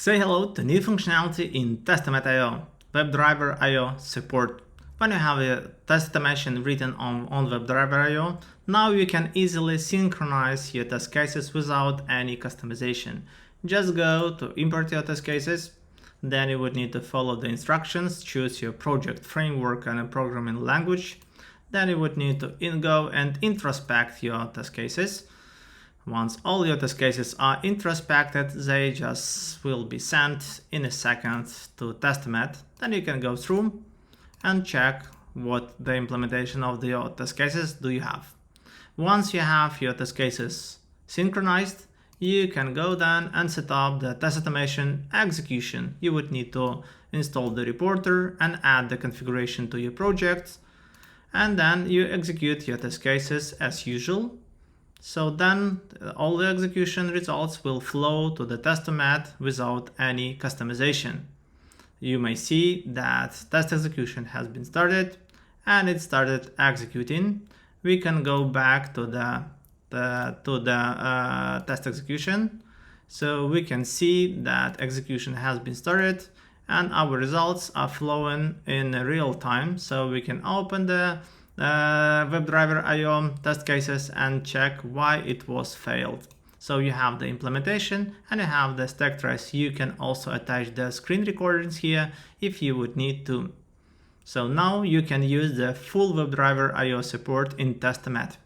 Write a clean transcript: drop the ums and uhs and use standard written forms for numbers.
Say hello to new functionality in Testomat IO, WebDriver IO support. When you have a test automation written on WebDriver IO, now you can easily synchronize your test cases without any customization. Just go to import your test cases, then you would need to follow the instructions, choose your project framework and a programming language. Then you would need to go and introspect your test cases. Once all your test cases are introspected, they just will be sent in a second to Testomat. Then you can go through and check what the implementation of your test cases do you have. Once you have your test cases synchronized, you can go then and set up the test automation execution. You would need to install the reporter and add the configuration to your project, and then you execute your test cases as usual. So then all the execution results will flow to the Testomat without any customization. You may see that test execution has been started and it started executing. We can go back to the test execution. So we can see that execution has been started and our results are flowing in real time. So we can open the WebDriver IO test cases and check why it was failed. So you have the implementation and you have the stack trace. You can also attach the screen recordings here if you would need to. So now you can use the full WebDriver IO support in Testomat.